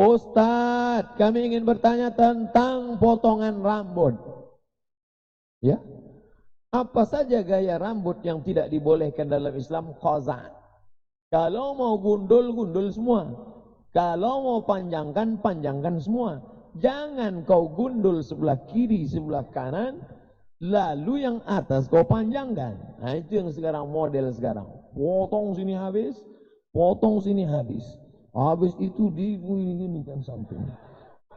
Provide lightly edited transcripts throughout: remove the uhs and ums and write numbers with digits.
Ustadz, kami ingin bertanya tentang potongan rambut. Ya, apa saja gaya rambut yang tidak dibolehkan dalam Islam? Qaza. Kalau mau gundul, gundul semua. Kalau mau panjangkan, panjangkan semua. Jangan kau gundul sebelah kiri, sebelah kanan, lalu yang atas kau panjangkan. Nah, itu yang sekarang model sekarang. Potong sini habis, potong sini habis. Habis itu ini kan samping.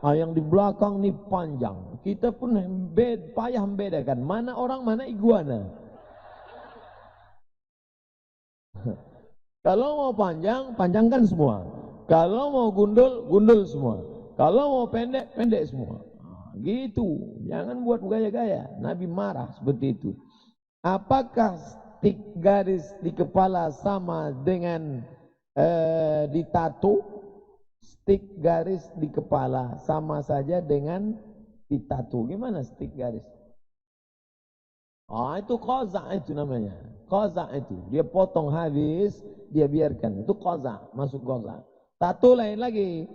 Nah, yang di belakang nih panjang. Kita pun payah membedakan mana orang, mana iguana. Kalau mau panjang, panjangkan semua. Kalau mau gundul, gundul semua. Kalau mau pendek, pendek semua. Nah, gitu. Jangan buat gaya-gaya. Nabi marah seperti itu. Apakah stik garis di kepala sama dengan ditato? Stik garis di kepala sama saja dengan ditato. Gimana stik garis? Itu qaza itu namanya. Qaza itu. Dia potong habis, dia biarkan. Itu qaza, masuk qaza. Tato lain lagi.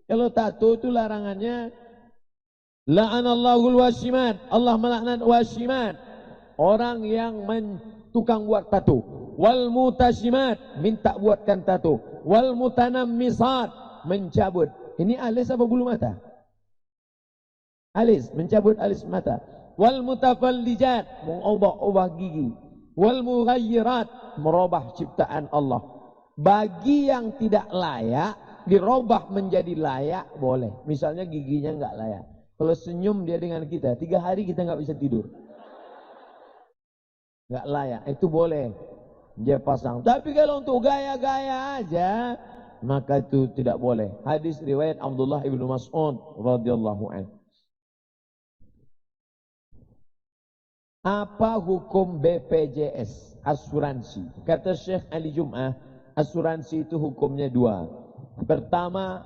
Kalau tato itu larangannya la'anallahul washimat. Allah melaknat washimat. Orang yang tukang buat tato. Wal mutashimat, minta buatkan tato. Wal mutanammisat, mencabut. Ini alis apa bulu mata? Alis, mencabut alis mata. Wal mutafallijat, mengubah-ubah gigi. Wal mughayyirat, merubah ciptaan Allah. Bagi yang tidak layak, dirubah menjadi layak, boleh. Misalnya giginya enggak layak. Kalau senyum dia dengan kita, 3 hari kita enggak bisa tidur. Enggak layak, itu boleh. Dia pasang. Tapi kalau untuk gaya-gaya aja, maka itu tidak boleh. Hadis riwayat Abdullah ibnu Mas'ud radhiyallahu anhu. Apa hukum BPJS, asuransi? Kata Syekh Ali Jum'ah, asuransi itu hukumnya 2. Pertama,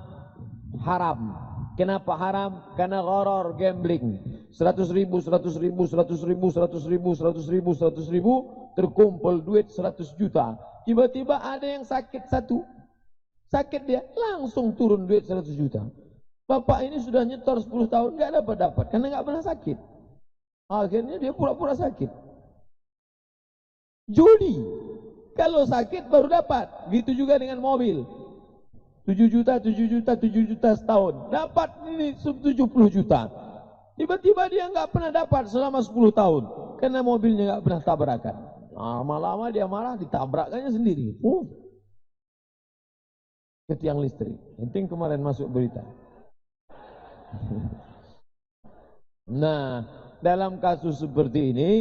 haram. Kenapa haram? Karena gharar, gambling. 100 ribu, 100 ribu, 100 ribu, 100 ribu, 100 ribu, 100 ribu, terkumpul duit 100 juta. Tiba-tiba ada yang sakit satu. Sakit dia, langsung turun duit 100 juta. Bapak ini sudah nyetor 10 tahun, nggak dapat, karena nggak pernah sakit. Akhirnya dia pura-pura sakit. Judi. Kalau sakit baru dapat. Gitu juga dengan mobil. 7 juta, 7 juta, 7 juta setahun. Dapat ini 70 juta. Tiba-tiba dia nggak pernah dapat selama 10 tahun. Karena mobilnya nggak pernah tabrakan. Lama-lama dia marah, ditabrakkannya sendiri. Ke tiang listrik. Penting kemarin masuk berita. Nah, dalam kasus seperti ini,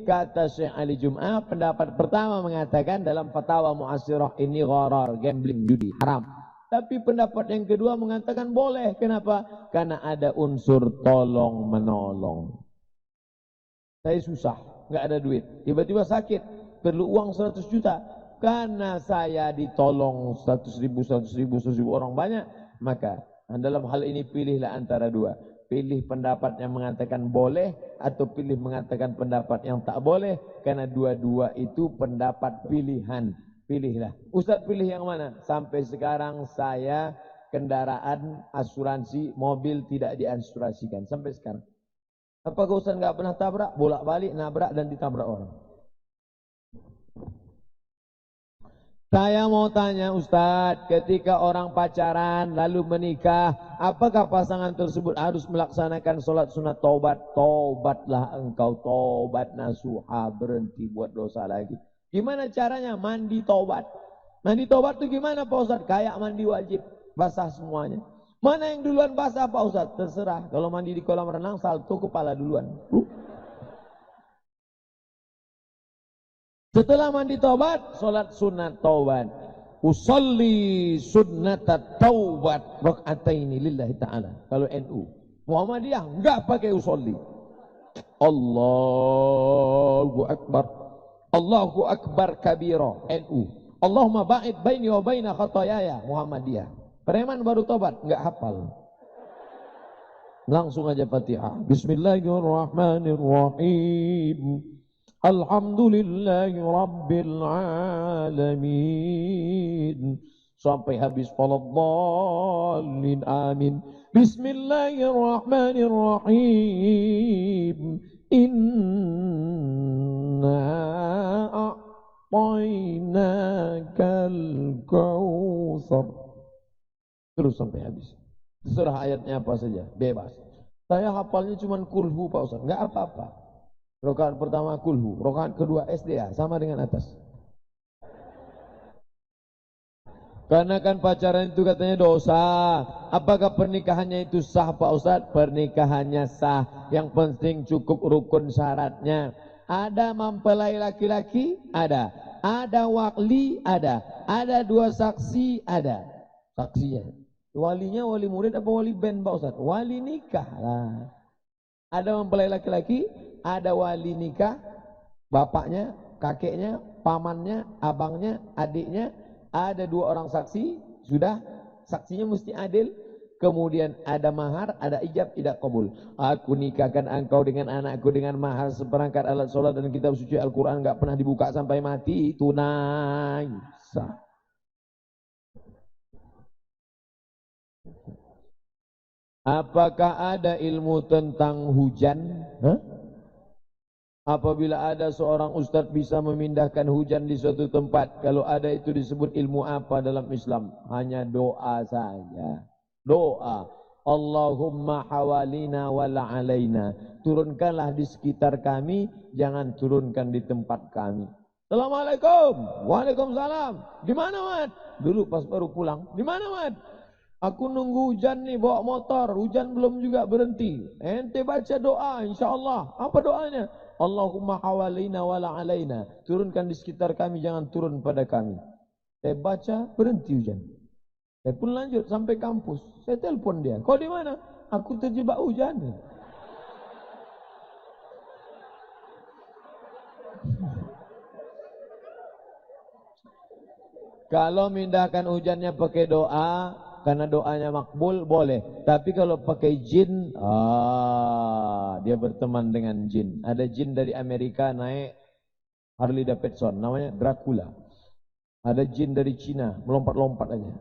kata Syekh Ali Jum'ah, pendapat pertama mengatakan dalam fatwa mu'asirah ini gharar, gambling, judi, haram. Tapi pendapat yang kedua mengatakan boleh. Kenapa? Karena ada unsur tolong menolong. Saya susah, nggak ada duit. Tiba-tiba sakit, perlu uang 100 juta. Karena saya ditolong 100 ribu, 100 ribu, 100 ribu orang banyak. Maka dalam hal ini pilihlah antara 2. Pilih pendapat yang mengatakan boleh atau pilih mengatakan pendapat yang tak boleh. Karena dua-dua itu pendapat pilihan. Pilihlah. Ustaz pilih yang mana? Sampai sekarang saya kendaraan asuransi mobil tidak diasuransikan. Sampai sekarang. Apakah Ustaz nggak pernah tabrak? Bolak-balik nabrak dan ditabrak orang. Saya mau tanya Ustadz, ketika orang pacaran lalu menikah, apakah pasangan tersebut harus melaksanakan sholat sunat taubat? Taubatlah engkau, taubat nasuha, berhenti buat dosa lagi. Gimana caranya? Mandi taubat. Mandi taubat itu gimana Pak Ustadz? Kayak mandi wajib, basah semuanya. Mana yang duluan basah Pak Ustadz? Terserah, kalau mandi di kolam renang salto kepala duluan. Setelah mandi taubat, sholat sunat taubat. Usolli sunnatat taubat raka'ataini lillahi ta'ala. Kalau NU. Muhammadiyah enggak pakai usolli. Allahu Akbar. Allahu Akbar kabira. NU. Allahumma ba'id baini wa baina khatayaya. Muhammadiyah. Preman baru taubat, enggak hafal. Langsung aja Fatihah. Bismillahirrahmanirrahim. Alhamdulillahi Rabbil Alamin. sampai habis. Waladdallin, amin. Bismillahirrahmanirrahim. Inna a'tainakal kautsar. Terus sampai habis. Terserah ayatnya apa saja, bebas. Saya hafalnya cuma kulhu Pak Ustaz, enggak apa-apa. Rakaat pertama kulhu, rakaat kedua SDA, sama dengan atas. Karena kan pacaran itu katanya dosa. Apakah pernikahannya itu sah Pak Ustaz? Pernikahannya sah. Yang penting cukup rukun syaratnya. Ada mempelai laki-laki? Ada. Ada wali? Ada. Ada dua saksi? Ada. Saksinya. Walinya wali murid apa wali band Pak Ustaz? Wali nikah lah. Ada mempelai laki-laki? Ada wali nikah? Bapaknya, kakeknya, pamannya, abangnya, adiknya. Ada dua orang saksi, sudah, saksinya mesti adil. Kemudian ada mahar, ada ijab, tidak kabul. Aku nikahkan engkau dengan anakku dengan mahar seperangkat alat sholat dan kitab suci Al-Quran, enggak pernah dibuka sampai mati, tunai. Sah. Apakah ada ilmu tentang hujan? Hah? Apabila ada seorang ustadz bisa memindahkan hujan di suatu tempat, kalau ada itu disebut ilmu apa dalam Islam? Hanya doa saja. Doa. Allahumma hawalina wala alaina. Turunkanlah di sekitar kami, jangan turunkan di tempat kami. Assalamualaikum. Waalaikumsalam. Di mana, Mat? Dulu pas baru pulang. Di mana, Mat? Aku nunggu hujan nih, bawa motor. Hujan belum juga berhenti. Ente baca doa, insyaAllah. Apa doanya? Allahumma hawalina wala alaina. Turunkan di sekitar kami, jangan turun pada kami. Saya baca, berhenti hujan. Saya pun lanjut sampai kampus. Saya telepon dia. Kau di mana? Aku terjebak hujan. Kalau mindahkan hujannya pakai doa, karena doanya makbul, boleh. Tapi kalau pakai jin, dia berteman dengan jin. Ada jin dari Amerika naik Harley Davidson, namanya Dracula. Ada jin dari Cina, melompat-lompat aja.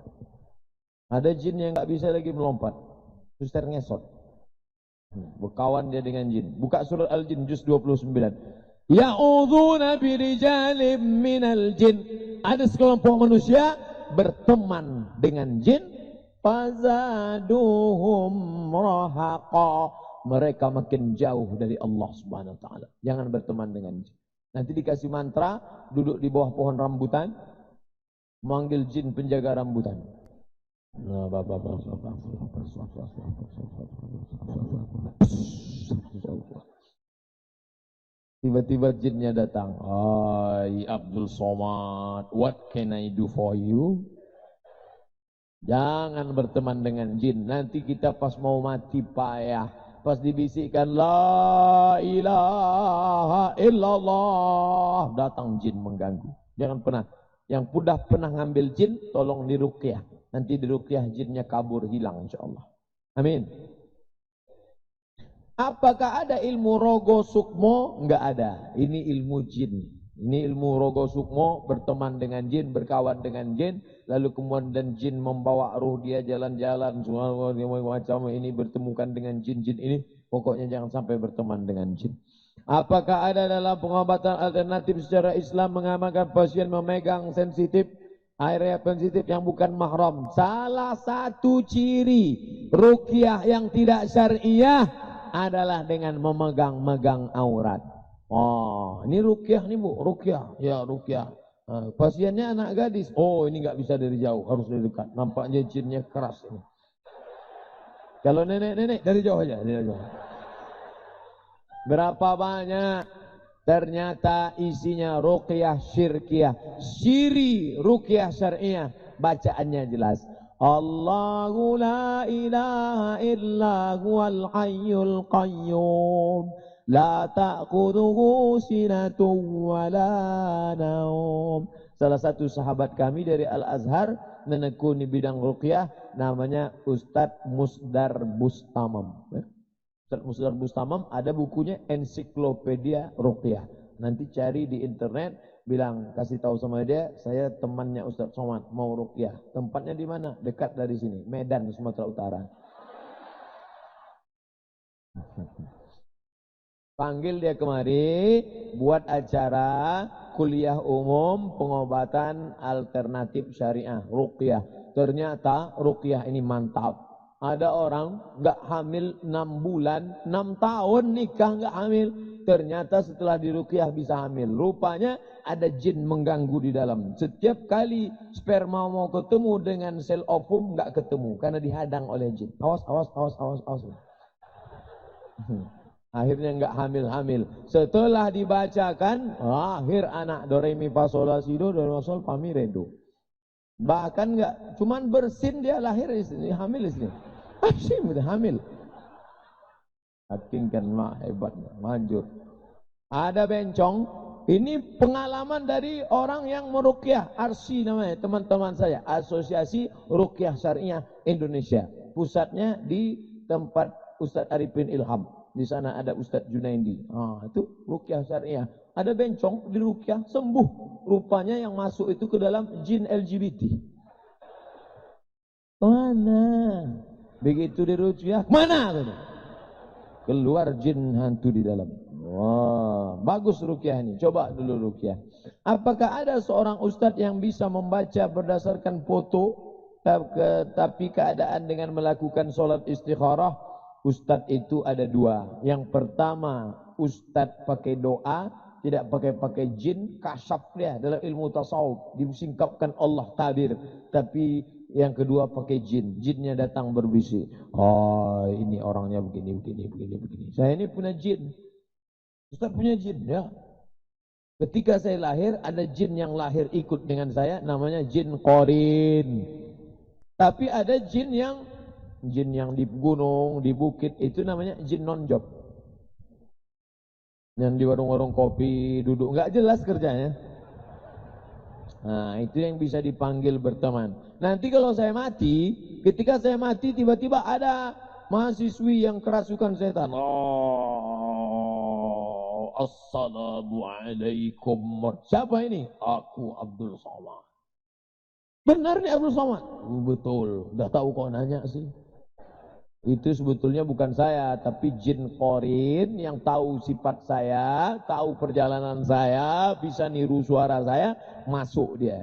Ada jin yang nggak bisa lagi melompat, suster ngesot. Berkawan dia dengan jin. Buka surat Al-Jin juz 29. Ya'udzuuna birijalim minal jin. Ada sekelompok manusia berteman dengan jin. Fazaduhum rahaqa. Mereka makin jauh dari Allah Subhanahu wa taala. Jangan berteman dengan jin. Nanti dikasih mantra, duduk di bawah pohon rambutan, manggil jin penjaga rambutan. Tiba-tiba jinnya datang. Hai Abdul Somad, what can I do for you? Jangan berteman dengan jin. Nanti kita pas mau mati payah. Pas dibisikkan la ilaha illallah, datang jin mengganggu. Jangan pernah. Yang sudah pernah ngambil jin, tolong diruqyah. Nanti diruqyah jinnya kabur, hilang insyaallah. Amin. Apakah ada ilmu rogo sukmo? Enggak ada. Ini ilmu jin. Ini ilmu rogo sukmo, berteman dengan jin, berkawan dengan jin, lalu kemudian jin membawa ruh dia jalan-jalan, semua macam ini bertemukan dengan jin-jin ini. Pokoknya jangan sampai berteman dengan jin. Apakah ada dalam pengobatan alternatif secara Islam mengamalkan pasien memegang sensitif, area sensitif yang bukan mahram? Salah satu ciri ruqyah yang tidak syariah adalah dengan memegang-megang aurat. Oh, ini ruqyah nih Bu, ruqyah. Ya, ruqyah. Pasiennya anak gadis. Oh, ini nggak bisa dari jauh, harus dari dekat. Nampaknya jinnya keras ini. Kalau nenek-nenek dari jauh aja, dari jauh. Berapa banyak? Ternyata isinya ruqyah syirkiyah. Ciri ruqyah syariah, bacaannya jelas. Allahu la ilaha illa huwal hayyul qayyum. La ta'khudhuhu sinatun wa la naum. Salah satu sahabat kami dari Al-Azhar menekuni bidang ruqyah, namanya Ustadz Musdar Bustamam. Ustadz Musdar Bustamam ada bukunya Ensiklopedia Ruqyah. Nanti cari di internet, bilang, kasih tahu sama dia, saya temannya Ustaz Somad, mau ruqyah. Tempatnya di mana? Dekat dari sini, Medan, Sumatera Utara. Panggil dia kemari, buat acara kuliah umum pengobatan alternatif syariah, ruqyah. Ternyata ruqyah ini mantap. Ada orang nggak hamil 6 bulan, 6 tahun nikah nggak hamil. Ternyata setelah diruqyah bisa hamil. Rupanya ada jin mengganggu di dalam. Setiap kali sperma mau ketemu dengan sel ovum nggak ketemu karena dihadang oleh jin. Awas, awas, awas, awas, awas. Akhirnya enggak hamil-hamil. Setelah dibacakan, lahir anak do re mi fa sol la si do sol fa mi re do. Bahkan enggak, cuman bersin dia lahir istri, hamil istri. Asyim udah hamil. Hakim kan mak hebat, manjur. Ada bencong, ini pengalaman dari orang yang meruqyah, ARSI namanya, teman-teman saya, Asosiasi Ruqyah Syariah Indonesia. Pusatnya di tempat Ustadz Arifin Ilham. Di sana ada Ustadz Junaidi. Itu ruqyah syariah. Ada bencong di ruqyah sembuh. Rupanya yang masuk itu ke dalam jin LGBT. Mana? Begitu di ruqyah, mana? Keluar jin hantu di dalam. Wah, bagus ruqyah ini. Coba dulu ruqyah. Apakah ada seorang ustadz yang bisa membaca berdasarkan foto, tapi keadaan dengan melakukan sholat istikharah? Ustadz itu ada dua. Yang pertama, ustadz pakai doa, tidak pakai jin, kasyaf dia dalam ilmu tasawuf, disingkapkan Allah tabir. Tapi yang kedua pakai jin, jinnya datang berbisik. Oh, ini orangnya begini. Saya ini punya jin. Ustadz punya jin, ya. Ketika saya lahir, ada jin yang lahir ikut dengan saya, namanya jin korin. Tapi ada jin yang di gunung, di bukit, itu namanya jin non-job. Yang di warung-warung kopi, duduk, nggak jelas kerjanya. Nah, itu yang bisa dipanggil berteman. Nanti kalau saya mati, ketika saya mati, tiba-tiba ada mahasiswi yang kerasukan setan. Oh, assalamualaikum. Siapa ini? Aku Abdul Somad. Benar nih Abdul Somad? Betul, udah tahu kok nanya sih. Itu sebetulnya bukan saya, tapi jin korin yang tahu sifat saya, tahu perjalanan saya, bisa niru suara saya, masuk dia.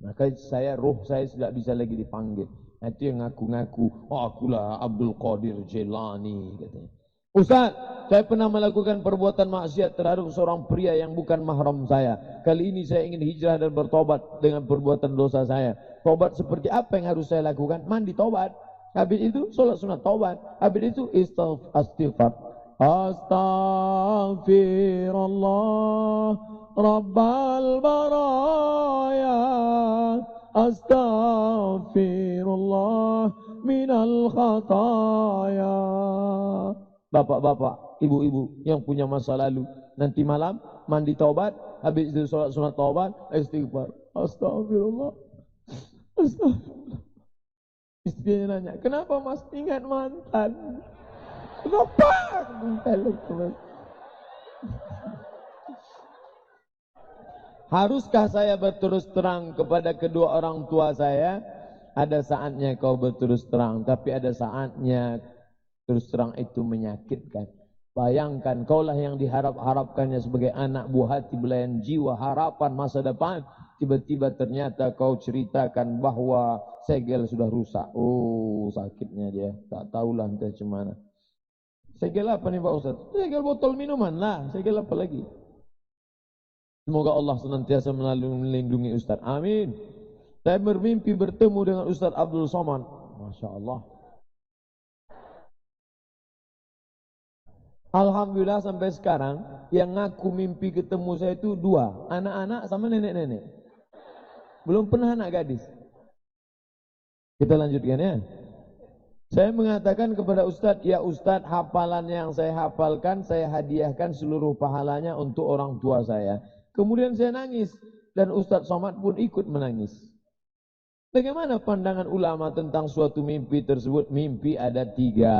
Maka roh saya tidak bisa lagi dipanggil. Nah, itu yang ngaku-ngaku, oh akulah Abdul Qadir Jailani, katanya. Ustaz, saya pernah melakukan perbuatan maksiat terhadap seorang pria yang bukan mahram saya. Kali ini saya ingin hijrah dan bertobat dengan perbuatan dosa saya. Tobat seperti apa yang harus saya lakukan? Mandi tobat. Habis itu sholat sunat taubat. Habis itu istighfar. Astaghfirullah Rabbal baraya. Astaghfirullah minal khataya. Bapak-bapak, ibu-ibu yang punya masa lalu, nanti malam mandi taubat, habis itu sholat sunat taubat, istighfar. Astaghfirullah. Astaghfirullah. Istrinya nanya, kenapa mas ingat mantan? Kenapa? Haruskah saya berterus terang kepada kedua orang tua saya? Ada saatnya kau berterus terang, tapi ada saatnya terus terang itu menyakitkan. Bayangkan, kaulah yang diharap-harapkannya sebagai anak buah hati, belayan jiwa, harapan masa depan. Tiba-tiba ternyata kau ceritakan bahwa segel sudah rusak. Oh, sakitnya dia. Tak tahulah entah cemana. Segel apa nih Pak Ustaz? Segel botol minuman lah. Segel apa lagi? Semoga Allah senantiasa melindungi Ustaz. Amin. Saya bermimpi bertemu dengan Ustaz Abdul Somad. Masya Allah. Alhamdulillah sampai sekarang yang ngaku mimpi ketemu saya itu dua, anak-anak sama nenek-nenek. Belum pernah anak gadis. Kita lanjutkan ya. Saya mengatakan kepada Ustadz, ya Ustadz, hafalan yang saya hafalkan, saya hadiahkan seluruh pahalanya untuk orang tua saya. Kemudian saya nangis dan Ustadz Somad pun ikut menangis. Bagaimana pandangan ulama tentang suatu mimpi tersebut? Mimpi ada tiga.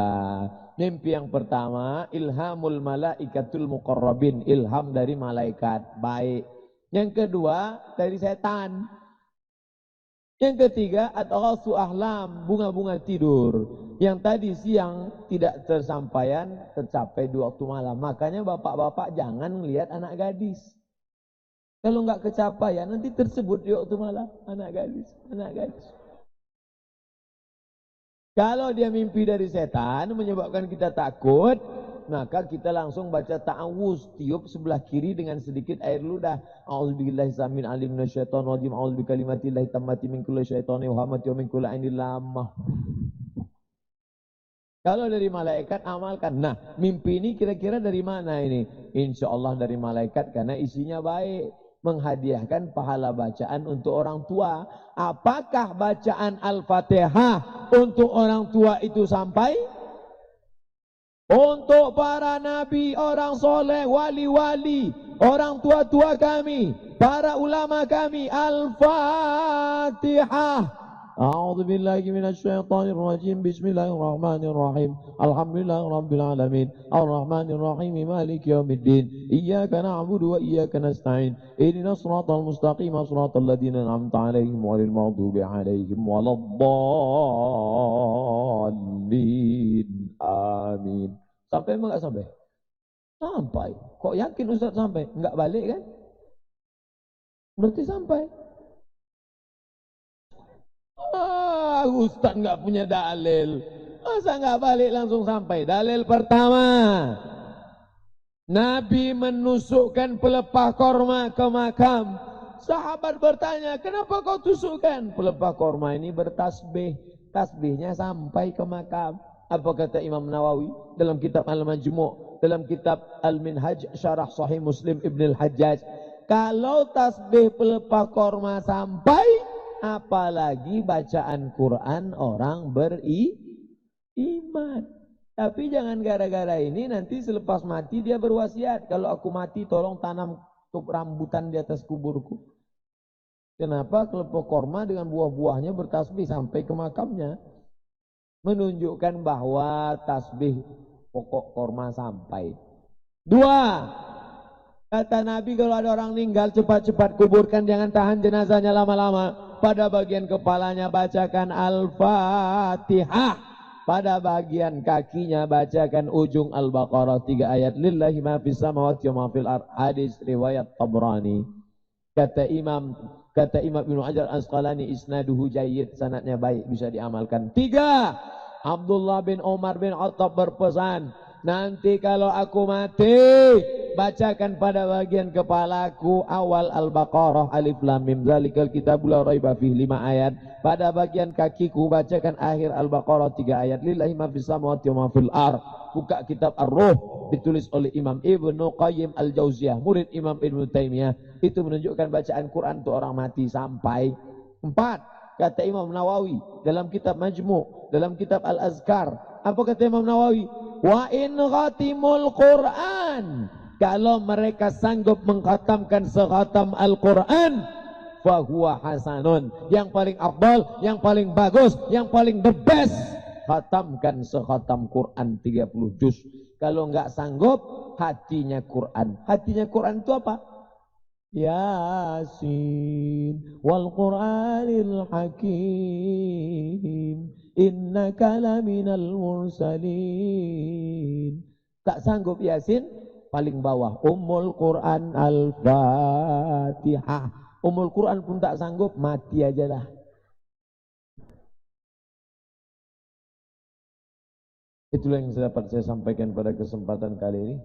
Mimpi yang pertama, ilhamul malaikatul muqarrabin, ilham dari malaikat baik. Yang kedua, dari setan. Yang ketiga, at-ghasu ahlam, bunga-bunga tidur. Yang tadi siang tidak tercapai di waktu malam. Makanya bapak-bapak jangan melihat anak gadis. Kalau nggak kecapaian, nanti tersebut di waktu malam. Anak gadis, anak gadis. Kalau dia mimpi dari setan, menyebabkan kita takut, maka kita langsung baca ta'awuz, tiup sebelah kiri dengan sedikit air ludah. A'udzubillahi sammin alim minasyaitonir rajim. A'udzubikalimatillahi tammati min kulli syaitani wa hamati wa min kulli ainil lamah. Kalau dari malaikat amalkan. Nah, mimpi ini kira-kira dari mana ini? Insya Allah dari malaikat karena isinya baik. Menghadiahkan pahala bacaan untuk orang tua. Apakah bacaan Al-Fatihah untuk orang tua itu sampai? Untuk para nabi, orang soleh, wali-wali, orang tua-tua kami, para ulama kami, Al-Fatihah. A'udzu billahi minasyaitonir rajim. Bismillahirrahmanirrahim. Alhamdulillahirabbil alamin. Arrahmanir rahim. Maliki yaumiddin. Iyyaka na'budu wa iyyaka nasta'in. Ihdinas shiratal mustaqim. Shiratal ladzina an'amta 'alaihim ghairil maghdubi 'alaihim waladdallin. Amin. Sampai enggak sampai? Sampai. Kok yakin Ustaz sampai? Enggak balik kan? Berarti sampai. Ustaz nggak punya dalil, masa nggak balik langsung sampai? Dalil pertama, Nabi menusukkan pelepah korma ke makam. Sahabat bertanya, kenapa kau tusukkan? Pelepah korma ini bertasbih, tasbihnya sampai ke makam. Apa kata Imam Nawawi dalam kitab Al-Majmu', dalam kitab Al-Minhaj Syarah Sahih Muslim Ibn Al-Hajjaj? Kalau tasbih pelepah korma sampai, apalagi bacaan Quran orang beriman. Tapi jangan gara-gara ini nanti selepas mati dia berwasiat, kalau aku mati tolong tanam rambutan di atas kuburku. Kenapa? Kelepok korma dengan buah-buahnya bertasbih sampai ke makamnya, menunjukkan bahwa tasbih pokok korma sampai. Dua, kata Nabi, kalau ada orang meninggal cepat-cepat kuburkan, jangan tahan jenazahnya lama-lama. Pada bagian kepalanya bacakan Al-Fatihah, pada bagian kakinya bacakan ujung Al-Baqarah 3 ayat. Lillahi ma fis samawati wa ma fil ardh. Hadis riwayat Tabrani. Kata Imam Ibnu Hajar Asqalani, isnaduhu jayyid, sanadnya baik, bisa diamalkan. 3, Abdullah bin Umar bin Khattab berpesan, nanti kalau aku mati, bacakan pada bagian kepalaku awal Al-Baqarah alif lam mim zalikal kitabul la raiba fihi 5 ayat. Pada bagian kakiku bacakan akhir Al-Baqarah 3 ayat. Lillahi ma fis samawati wa ma fil ardh. Buka kitab Ar-Ruh, ditulis oleh Imam Ibnu Qayyim Al-Jauziyah, murid Imam Ibnu Taimiyah. Itu menunjukkan bacaan Quran untuk orang mati sampai. 4, kata Imam Nawawi dalam kitab Majmu', dalam kitab Al-Azkar. Apa kata Imam Nawawi? Wa in khatimul Quran, kalau mereka sanggup mengkhatamkan sekhatam Al-Quran, fahuwa hasanun, yang paling afdal, yang paling bagus, yang paling the best, khatamkan sekhatam Quran 30 juz. Kalau enggak sanggup, hatinya Quran. Hatinya Quran itu apa? Yasin wal Qur'anil Hakim innaka laminal mursalin. Tak sanggup Yasin, paling bawah Ummul Quran Al-Fatihah. Ummul Quran pun tak sanggup, mati aja dah. Itulah yang dapat saya sampaikan pada kesempatan kali ini.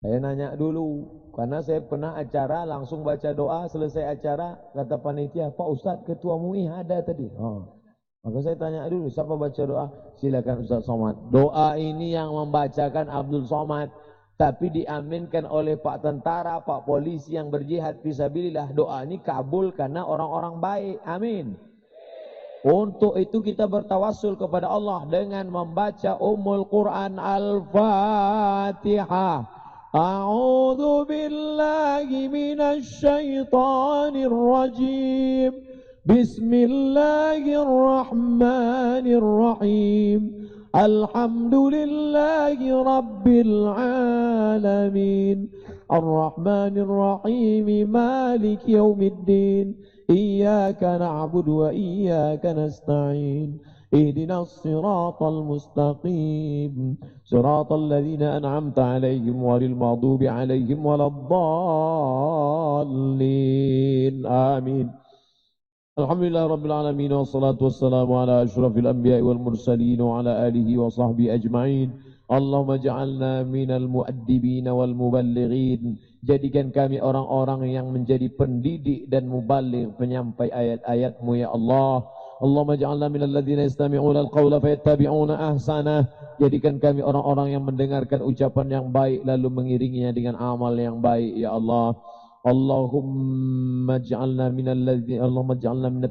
Saya nanya dulu, karena saya pernah acara langsung baca doa, selesai acara kata panitia, Pak Ustadz ketua MUI ada tadi. Maka saya tanya dulu, siapa baca doa? Silakan Ustaz Somad. Doa ini yang membacakan Abdul Somad, tapi diaminkan oleh Pak Tentara, Pak Polisi yang berjihad fisabilillah. Doa ini kabul karena orang-orang baik. Amin. Untuk itu kita bertawassul kepada Allah dengan membaca Ummul Quran Al-Fatihah. A'udzu billahi minasy syaithanir rajim. Bismillahirrahmanirrahim. Alhamdulillahi rabbil alamin. الرحمن الرحيم مالك يوم الدين إياك نعبد وإياك نستعين اهدنا الصراط المستقيم صراط الذين أنعمت عليهم غير المغضوب عليهم ولا الضالين آمين. Alhamdulillah Rabbil Alamin wassalatu wassalamu ala ashrafil anbiya wal mursalin wa ala alihi wa sahbihi ajma'in. Allahumma ja'alna minal mu'addibin wal muballighin. Jadikan kami orang-orang yang menjadi pendidik dan muballigh, penyampai ayat-ayat-Mu ya Allah. Allahumma ja'alna minal ladzina yastami'una al-qawla fayattabi'una ahsanah. Jadikan kami orang-orang yang mendengarkan ucapan yang baik lalu mengiringinya dengan amal yang baik ya Allah. Allahumma ja'alna minat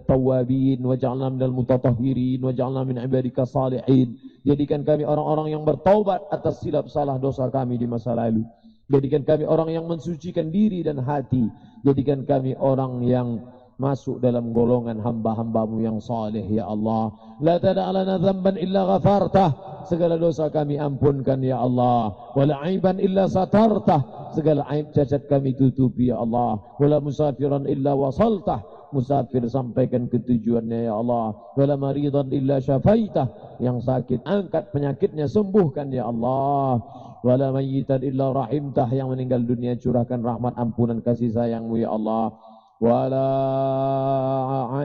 tawabin wa ja'alna minal mutatahhirin wa ja'alna min ibadika salihin. Jadikan kami orang-orang yang bertaubat atas silap salah dosa kami di masa lalu. Jadikan kami orang yang mensucikan diri dan hati. Jadikan kami orang yang masuk dalam golongan hamba-hamba-Mu yang saleh ya Allah. La tada'alana dzamban illa ghafartah. Segala dosa kami ampunkan ya Allah. Wala aiban illa satartah. Segala aib cacat kami tutupi ya Allah. Wala musafiran illa wasaltah. Musafir sampaikan ke tujuannya ya Allah. Wala maridan illa syafaitah. Yang sakit angkat penyakitnya, sembuhkan ya Allah. Wala mayyitan illa rahimtah. Yang meninggal dunia curahkan rahmat ampunan kasih sayang-Mu ya Allah. Wala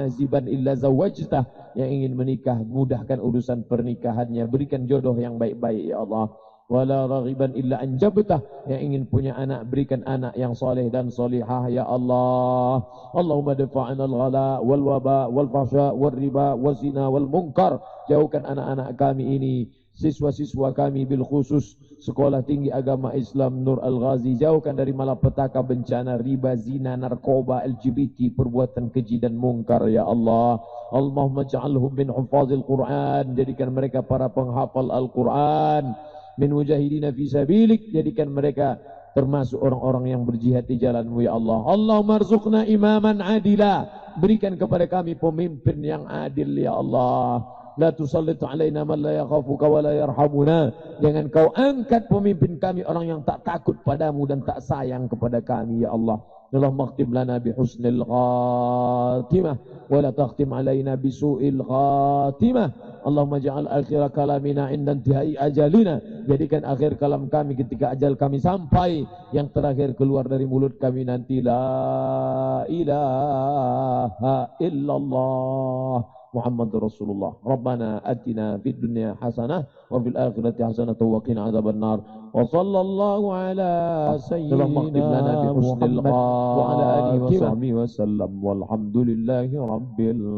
aziban illa zawajtah. Yang ingin menikah mudahkan urusan pernikahannya, berikan jodoh yang baik-baik ya Allah. Wala raghiban illa anjabtah. Yang ingin punya anak berikan anak yang soleh dan solihah ya Allah. Allahumma dafa'na al-ghala wal waba wal fahsya wal riba wal zina wal munkar. Jauhkan anak-anak kami ini, siswa-siswa kami bil khusus Sekolah Tinggi Agama Islam Nur Al-Ghazi, jauhkan dari malapetaka, bencana, riba, zina, narkoba, LGBT, perbuatan keji dan mungkar ya Allah. Allahumma ja'alhum min hufazil Quran. Jadikan mereka para penghafal Al-Quran. Min mujahidina fi sabilik. Jadikan mereka termasuk orang-orang yang berjihad di jalan-Mu ya Allah. Allahumma arzuqna imaman adila. Berikan kepada kami pemimpin yang adil ya Allah. La tusallit alaina man la yakhafuka wa la yarhamuna. Jangan Kau angkat pemimpin kami orang yang tak takut padamu dan tak sayang kepada kami ya Allah. Allahumma khtim lana bi husnil khatimah wa la takhtim alaina bi su'il khatimah. Allahumma ja'al akhir kalamina inda intihai ajalina. Jadikan akhir kalam kami ketika ajal kami sampai, yang terakhir keluar dari mulut kami nanti la ilaha illallah Muhammadur Rasulullah. Rabbana atina fid dunya hasanah wa fil akhirati hasanah wa qina adzabannar. Wa sallallahu ala sayyidina Muhammad wa ala alihi wa sahbihi wa sallam. Walhamdulillahi rabbil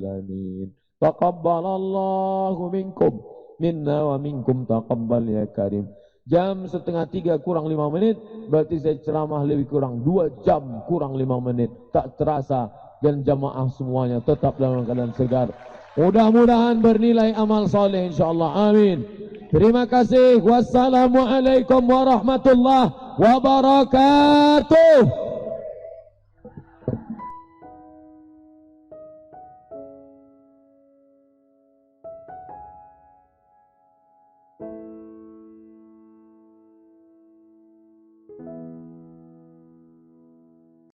alamin. Taqabbalallahu minkum minna wa minkum taqabbal ya karim. Jam 2:30 kurang 5 menit, berarti saya ceramah lebih kurang 2 jam kurang 5 menit. Tak terasa, dan jamaah semuanya tetap dalam keadaan segar. Mudah-mudahan bernilai amal soleh insyaallah. Amin. Terima kasih. Wassalamualaikum warahmatullahi wabarakatuh.